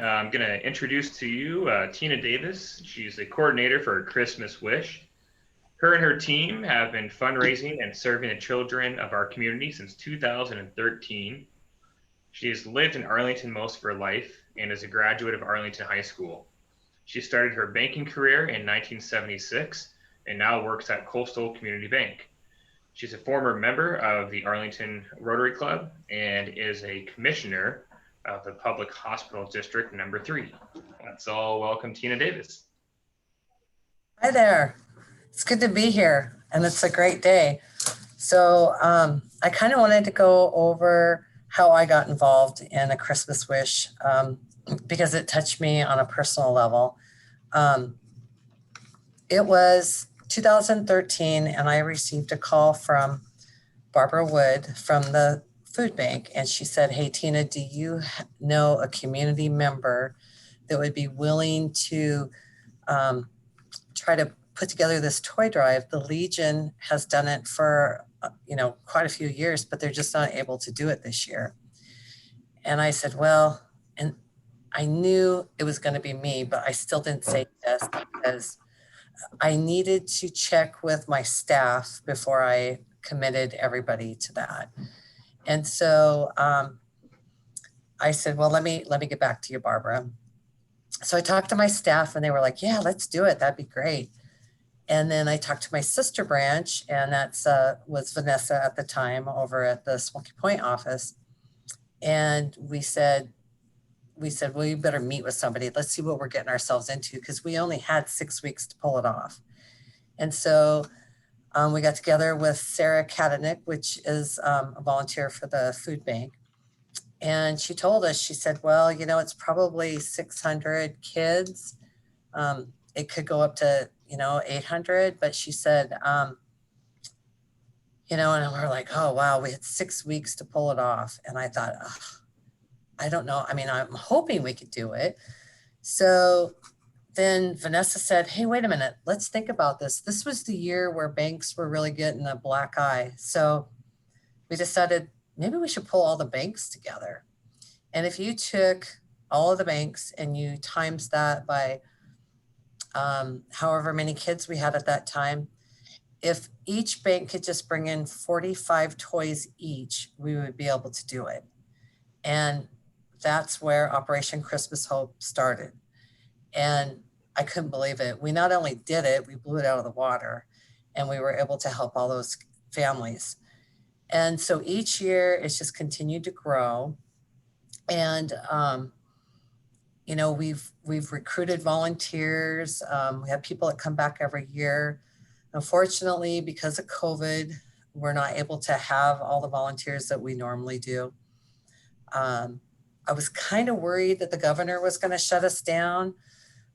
I'm going to introduce to you Tina Davis. She's a coordinator for Christmas Wish. Her and her team have been fundraising and serving the children of our community since 2013. She has lived in Arlington most of her life and is a graduate of Arlington High School. She started her banking career in 1976 and now works at Coastal Community Bank. She's a former member of the Arlington Rotary Club and is a commissioner of the Public Hospital District Number 3. Let's all welcome Tina Davis. Hi there. It's good to be here, and it's a great day. So I kind of wanted to go over how I got involved in A Christmas Wish because it touched me on a personal level. Um, it was 2013, and I received a call from Barbara Wood from the food bank, and she said, "Hey, Tina, do you know a community member that would be willing to try to put together this toy drive? The Legion has done it for quite a few years, but they're just not able to do it this year." And I said, well, and I knew it was going to be me, but I still didn't say yes because I needed to check with my staff before I committed everybody to that. And so I said, well, let me get back to you, Barbara. So I talked to my staff and they were like, yeah, let's do it. That'd be great. And then I talked to my sister branch, and that's was Vanessa at the time over at the Smoky Point office. And we said, well, you better meet with somebody. Let's see what we're getting ourselves into, because we only had 6 weeks to pull it off. And so we got together with Sarah Katanick, which is a volunteer for the food bank. And she told us, she said, well, it's probably 600 kids. It could go up to, 800. But she said, and we're like, oh, wow, we had 6 weeks to pull it off. And I thought, I don't know. I mean, I'm hoping we could do it. So then Vanessa said, hey, wait a minute, let's think about this. This was the year where banks were really getting a black eye. So we decided maybe we should pull all the banks together. And if you took all of the banks and you times that by however many kids we had at that time, if each bank could just bring in 45 toys each, we would be able to do it. And that's where Operation Christmas Hope started. And I couldn't believe it. We not only did it, we blew it out of the water, and we were able to help all those families. And so each year it's just continued to grow. And we've recruited volunteers. We have people that come back every year. Unfortunately, because of COVID, we're not able to have all the volunteers that we normally do. I was kind of worried that the governor was going to shut us down.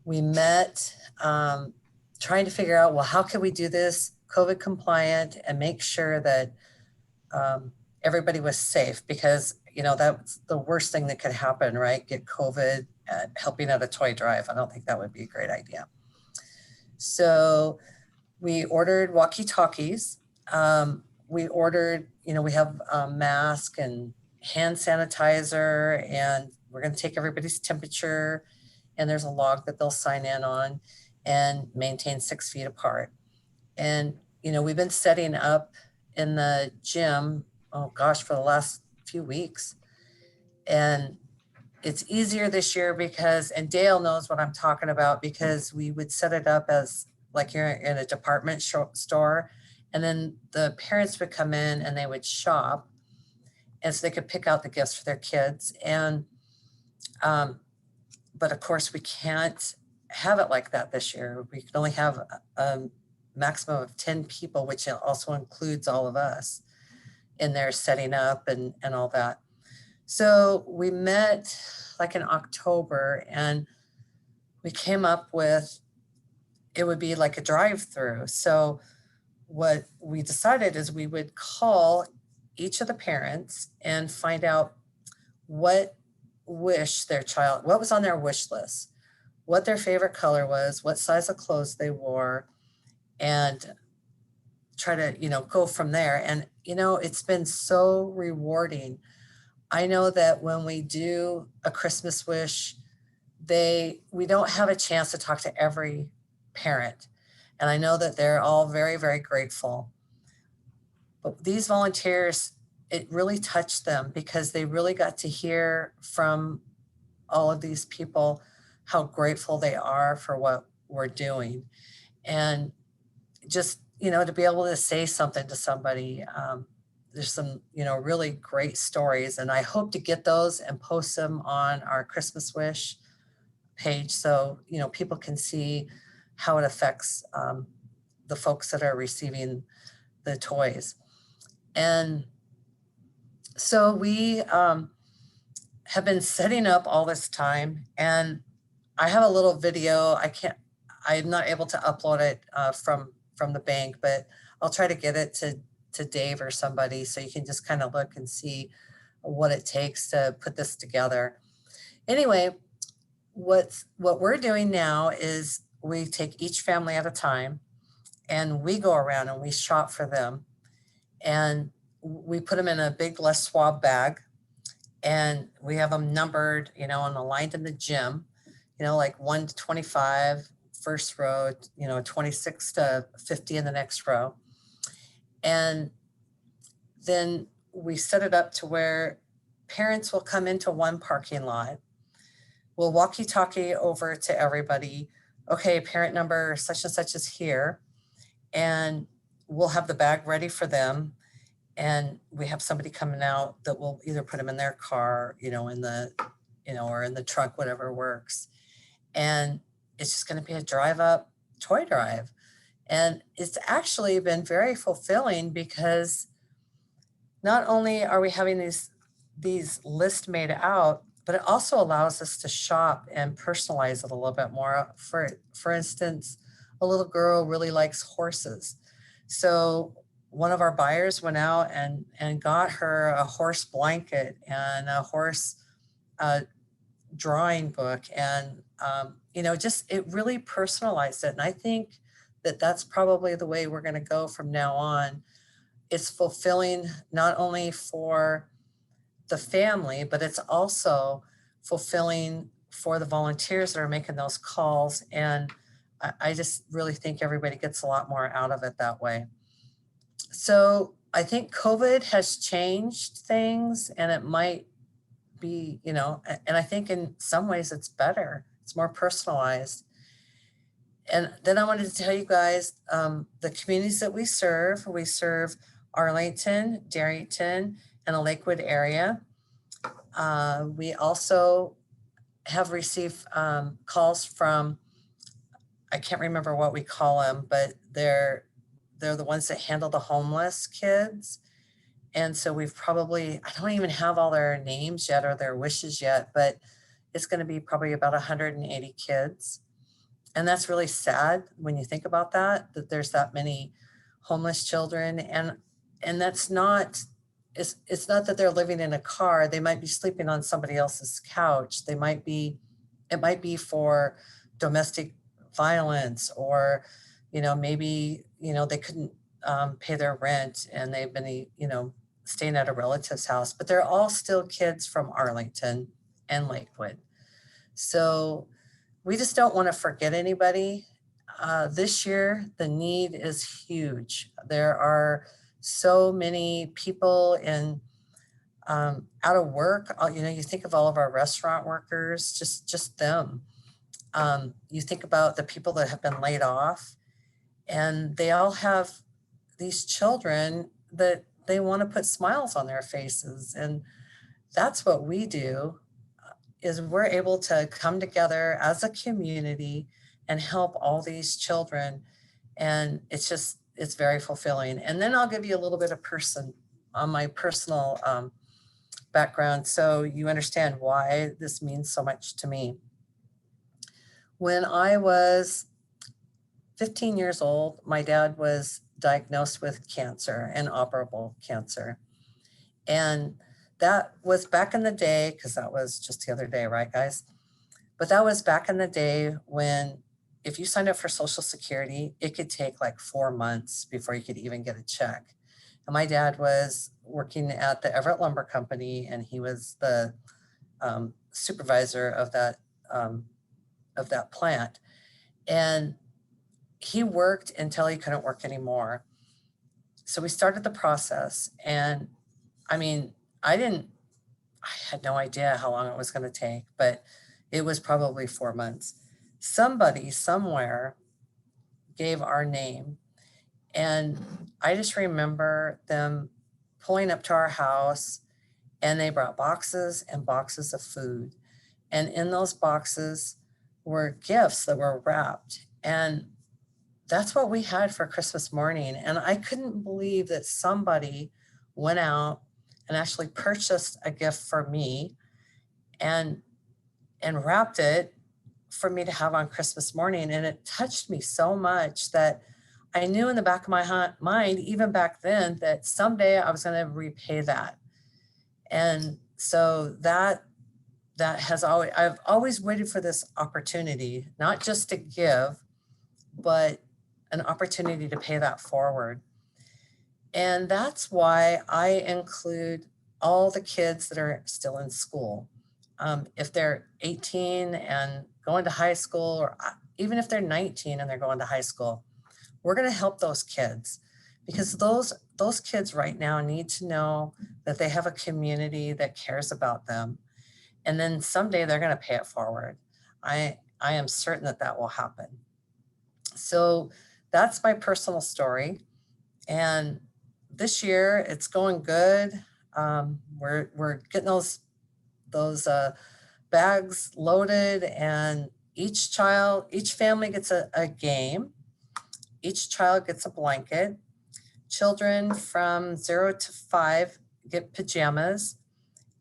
We met trying to figure out, well, how can we do this COVID compliant and make sure that everybody was safe? Because, that's the worst thing that could happen, right? Get COVID at helping at a toy drive. I don't think that would be a great idea. So we ordered walkie-talkies. We ordered, we have a mask and hand sanitizer, and we're going to take everybody's temperature, and there's a log that they'll sign in on and maintain 6 feet apart. And, we've been setting up in the gym, oh gosh, for the last few weeks. And it's easier this year because, and Dale knows what I'm talking about, because we would set it up as like you're in a department store, and then the parents would come in and they would shop, and so they could pick out the gifts for their kids. And but of course we can't have it like that this year. We can only have a maximum of 10 people, which also includes all of us in there setting up and all that. So we met like in October, and we came up with, it would be like a drive-through. So what we decided is we would call each of the parents and find out what wish their child, what was on their wish list, what their favorite color was, what size of clothes they wore, and try to, go from there. And, it's been so rewarding. I know that when we do a Christmas wish we don't have a chance to talk to every parent. And I know that they're all very, very grateful. But these volunteers, it really touched them because they really got to hear from all of these people how grateful they are for what we're doing. And just, to be able to say something to somebody, there's some, really great stories. And I hope to get those and post them on our Christmas Wish page so, people can see how it affects the folks that are receiving the toys. And so we have been setting up all this time, and I have a little video. I'm not able to upload it from the bank, but I'll try to get it to Dave or somebody so you can just kind of look and see what it takes to put this together. Anyway, what we're doing now is we take each family at a time and we go around and we shop for them, and we put them in a big Les Schwab bag, and we have them numbered, and aligned in the gym, like 1 to 25, first row, 26 to 50 in the next row. And then we set it up to where parents will come into one parking lot. We'll walkie-talkie over to everybody. Okay, parent number such and such is here. And we'll have the bag ready for them. And we have somebody coming out that will either put them in their car, in the, or in the truck, whatever works. And it's just going to be a drive up toy drive. And it's actually been very fulfilling because not only are we having these lists made out, but it also allows us to shop and personalize it a little bit more. For instance, a little girl really likes horses. So one of our buyers went out and got her a horse blanket and a horse drawing book. And, just it really personalized it. And I think that that's probably the way we're going to go from now on. It's fulfilling not only for the family, but it's also fulfilling for the volunteers that are making those calls. And I just really think everybody gets a lot more out of it that way. So I think COVID has changed things, and it might be, and I think in some ways it's better. It's more personalized. And then I wanted to tell you guys the communities that we serve. We serve Arlington, Darrington, and the Lakewood area. We also have received calls from, I can't remember what we call them, but they're the ones that handle the homeless kids. And so we've probably, I don't even have all their names yet or their wishes yet, but it's going to be probably about 180 kids. And that's really sad when you think about that there's that many homeless children. And that's not, it's not that they're living in a car. They might be sleeping on somebody else's couch. It might be for domestic violence, or, maybe, they couldn't pay their rent and they've been, staying at a relative's house, but they're all still kids from Arlington and Lakewood. So we just don't want to forget anybody. This year, the need is huge. There are so many people in out of work. You think of all of our restaurant workers, just them. You think about the people that have been laid off, and they all have these children that they want to put smiles on their faces. And that's what we do, is we're able to come together as a community and help all these children. And it's very fulfilling. And then I'll give you a little bit of my personal background, so you understand why this means so much to me. When I was 15 years old, my dad was diagnosed with cancer, inoperable cancer. And that was back in the day, because that was just the other day, right, guys? But that was back in the day when if you signed up for Social Security, it could take like 4 months before you could even get a check. And my dad was working at the Everett Lumber Company, and he was the supervisor of that of that plant. And he worked until he couldn't work anymore. So we started the process. And I mean, I had no idea how long it was going to take, but it was probably 4 months. Somebody somewhere gave our name. And I just remember them pulling up to our house, and they brought boxes and boxes of food. And in those boxes were gifts that were wrapped. And that's what we had for Christmas morning. And I couldn't believe that somebody went out and actually purchased a gift for me and wrapped it for me to have on Christmas morning. And it touched me so much that I knew in the back of my mind, even back then, that someday I was going to repay that. And so that has always, I've always waited for this opportunity, not just to give, but an opportunity to pay that forward. And that's why I include all the kids that are still in school. If they're 18 and going to high school, or even if they're 19 and they're going to high school, we're going to help those kids, because those kids right now need to know that they have a community that cares about them. And then someday they're going to pay it forward. I am certain that that will happen. So that's my personal story. And this year it's going good. We're getting those bags loaded, and each family gets a game. Each child gets a blanket. Children from 0 to 5 get pajamas.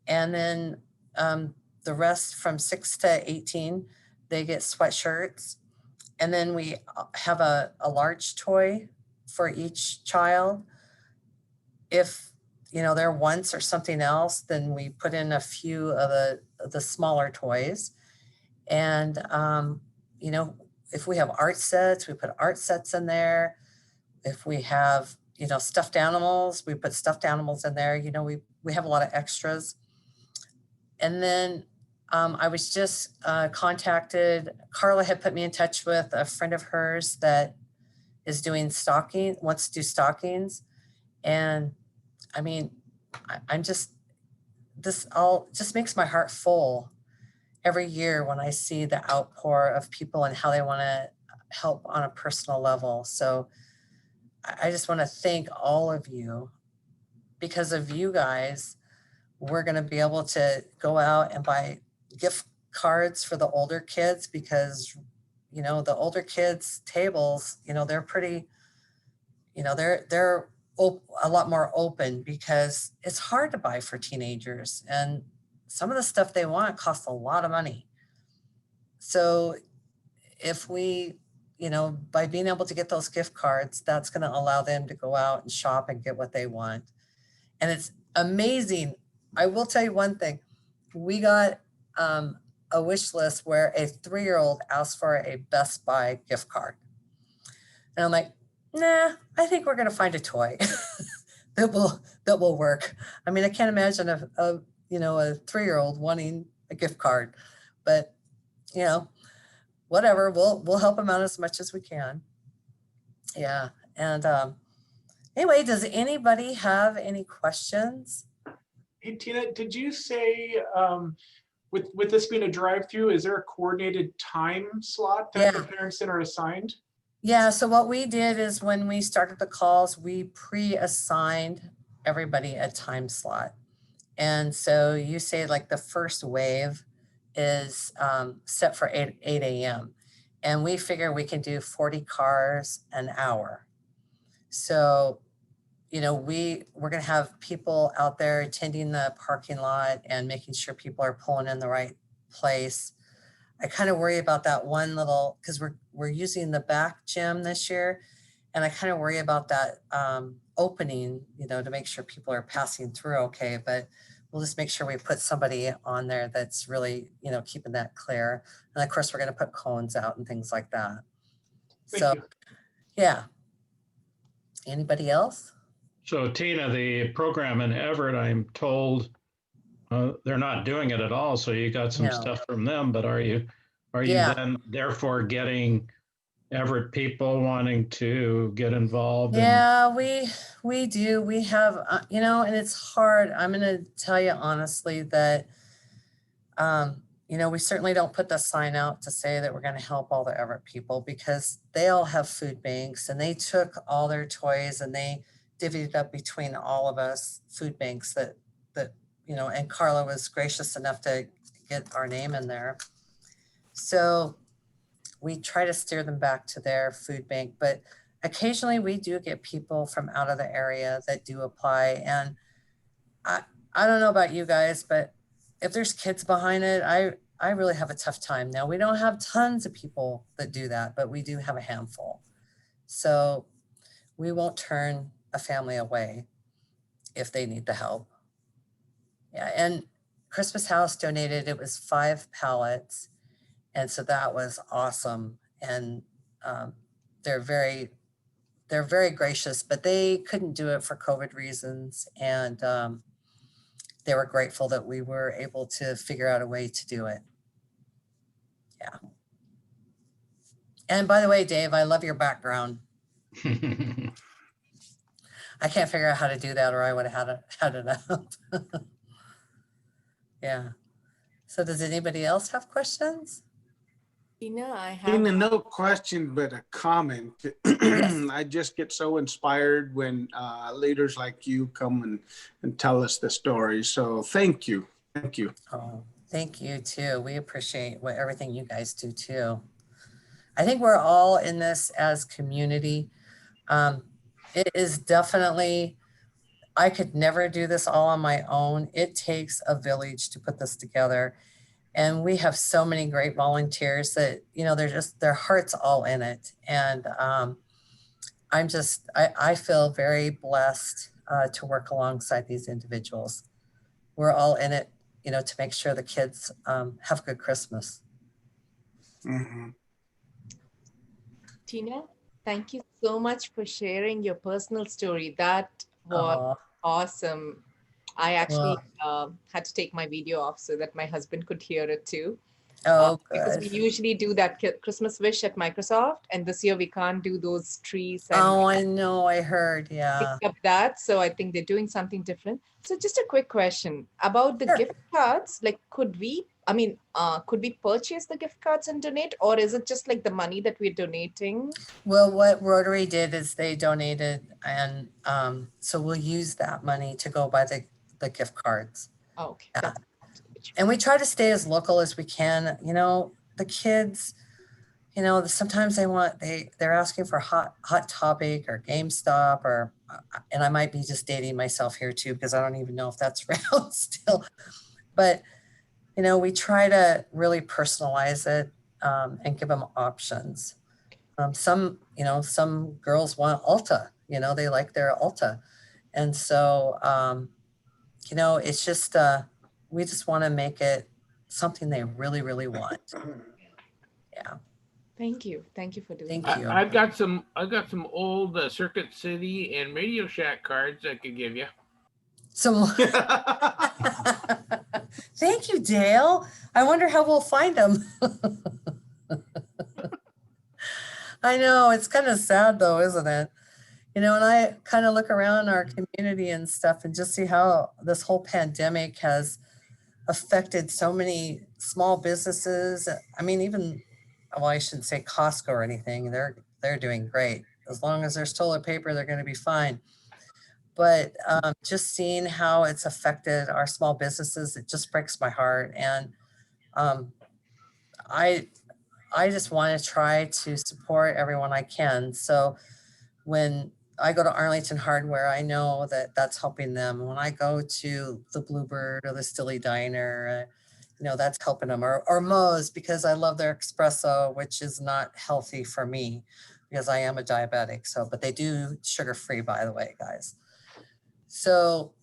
And then the rest from 6 to 18, they get sweatshirts. And then we have a large toy for each child. If they're once or something else, then we put in a few of the smaller toys. And if we have art sets, we put art sets in there. If we have stuffed animals, we put stuffed animals in there. We have a lot of extras. And then I was just contacted. Carla had put me in touch with a friend of hers that is doing wants to do stockings. And I mean, this all just makes my heart full every year when I see the outpour of people and how they want to help on a personal level. So I just want to thank all of you. Because of you guys, we're going to be able to go out and buy gift cards for the older kids, because the older kids tables, they're pretty, they're a lot more open, because it's hard to buy for teenagers, and some of the stuff they want costs a lot of money. So if we, by being able to get those gift cards, that's going to allow them to go out and shop and get what they want. And it's amazing. I will tell you one thing. We got a wish list where a 3-year-old asked for a Best Buy gift card. And I'm like, nah, I think we're going to find a toy that will work. I mean, I can't imagine a 3-year-old wanting a gift card, but whatever, we'll help them out as much as we can. Yeah. And anyway, does anybody have any questions? Hey, Tina, did you say with this being a drive-through, is there a coordinated time slot that the parents then are assigned? Yeah, so what we did is when we started the calls, we pre-assigned everybody a time slot. And so you say like the first wave is set for 8 a.m. And we figure we can do 40 cars an hour. So, we're going to have people out there attending the parking lot and making sure people are pulling in the right place. I kind of worry about that one little, because we're using the back gym this year, and I kind of worry about that opening, to make sure people are passing through okay. But we'll just make sure we put somebody on there that's really, keeping that clear. And of course, we're going to put cones out and things like that. Thank you. Yeah. Anybody else? So Tina, the program in Everett, I'm told they're not doing it at all. So you got some stuff from them, but are you Are you Yeah. then therefore getting Everett people wanting to get involved? Yeah, we do. We have, and it's hard. I'm going to tell you honestly that, we certainly don't put the sign out to say that we're going to help all the Everett people because they all have food banks and they took all their toys and they divvied it up between all of us food banks that, and Carla was gracious enough to get our name in there. So we try to steer them back to their food bank, but occasionally we do get people from out of the area that do apply. And I don't know about you guys, but if there's kids behind it, I really have a tough time. Now we don't have tons of people that do that, but we do have a handful. So we won't turn a family away if they need the help. Yeah, and Christmas House donated, it was 5 pallets. And so that was awesome. And they're very gracious, but they couldn't do it for COVID reasons. And they were grateful that we were able to figure out a way to do it. Yeah. And by the way, Dave, I love your background. I can't figure out how to do that or I would have had it out. Yeah. So does anybody else have questions? Tina, I have. Tina, no question, but a comment. I just get so inspired when leaders like you come and tell us the story. So thank you. Thank you. Oh, thank you too. We appreciate everything you guys do too. I think we're all in this as community. It is definitely, I could never do this all on my own. It takes a village to put this together. And we have so many great volunteers that, their heart's all in it. And I feel very blessed to work alongside these individuals. We're all in it, to make sure the kids have a good Christmas. Mhm. Tina, thank you so much for sharing your personal story. That was awesome. I actually had to take my video off so that my husband could hear it too. Because we usually do that Christmas wish at Microsoft, and this year we can't do those trees. And I know, I heard, yeah. Pick up that, so I think they're doing something different. So just a quick question about the gift cards. Like, could we purchase the gift cards and donate, or is it just like the money that we're donating? Well, what Rotary did is they donated, and so we'll use that money to go buy the gift cards. Okay. Yeah. And we try to stay as local as we can. The kids, sometimes they're asking for Hot Topic or GameStop and I might be just dating myself here too, because I don't even know if that's real still. But, we try to really personalize it and give them options. Some girls want Ulta, they like their Ulta. And so, it's just, we just want to make it something they really, really want. Yeah. Thank you. Thank you for doing Thank that. you. I've got some old Circuit City and Radio Shack cards I could give you. So, thank you, Dale. I wonder how we'll find them. I know, it's kind of sad though, isn't it? And I kind of look around our community and stuff and just see how this whole pandemic has affected so many small businesses. I mean, even, well, I shouldn't say Costco or anything. They're doing great. As long as there's toilet paper, they're going to be fine. But just seeing how it's affected our small businesses, it just breaks my heart. And I just want to try to support everyone I can. So when I go to Arlington Hardware, I know that that's helping them. When I go to the Bluebird or the Stilly Diner, that's helping them. Or Moe's, because I love their espresso, which is not healthy for me because I am a diabetic. So, but they do sugar-free, by the way, guys. So,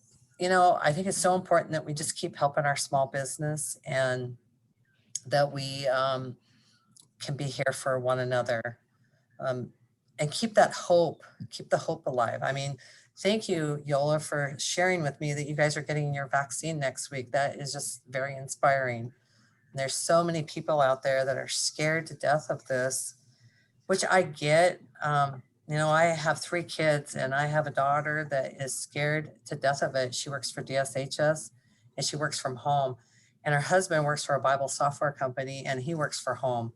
I think it's so important that we just keep helping our small business and that we can be here for one another. And keep the hope alive. I mean, thank you, Yola, for sharing with me that you guys are getting your vaccine next week. That is just very inspiring. There's so many people out there that are scared to death of this, which I get. You know, I have 3 kids and I have a daughter that is scared to death of it. She works for DSHS and she works from home. And her husband works for a Bible software company and he works for home.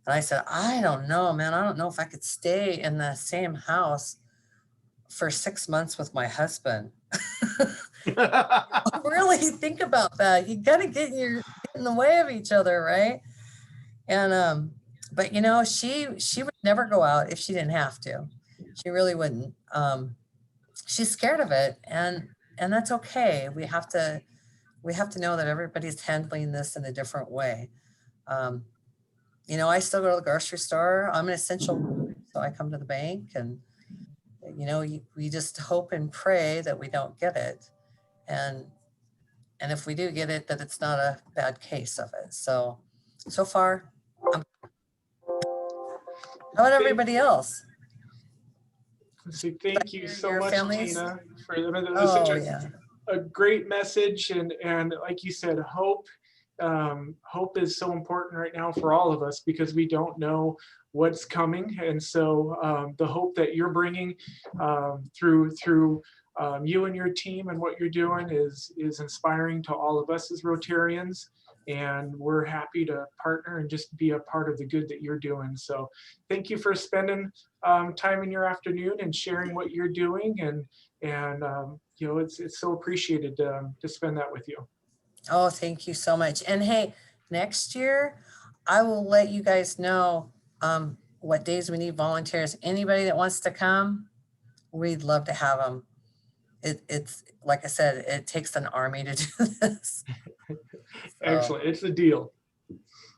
And I said, I don't know, man. I don't know if I could stay in the same house for 6 months with my husband. Really think about that. You got to get in the way of each other, right? And but you know, she would never go out if she didn't have to. She really wouldn't. She's scared of it, and that's okay. We have to know that everybody's handling this in a different way. You know, I still go to the grocery store. I'm an essential, so I come to the bank, and you know, we just hope and pray that we don't get it, and if we do get it, that it's not a bad case of it. So far, how about everybody else? Let's see, thank you so Your much, families? Tina, for that was such Oh yeah, a great message, and like you said, hope. Hope is so important right now for all of us because we don't know what's coming, and so the hope that you're bringing through you and your team and what you're doing is inspiring to all of us as Rotarians, and we're happy to partner and just be a part of the good that you're doing. So thank you for spending time in your afternoon and sharing what you're doing, and you know, it's so appreciated to spend that with you. oh, thank you so much. And hey, next year, I will let you guys know what days we need volunteers. Anybody that wants to come, we'd love to have them. It's like I said, it takes an army to do this. So, Excellent, it's a deal.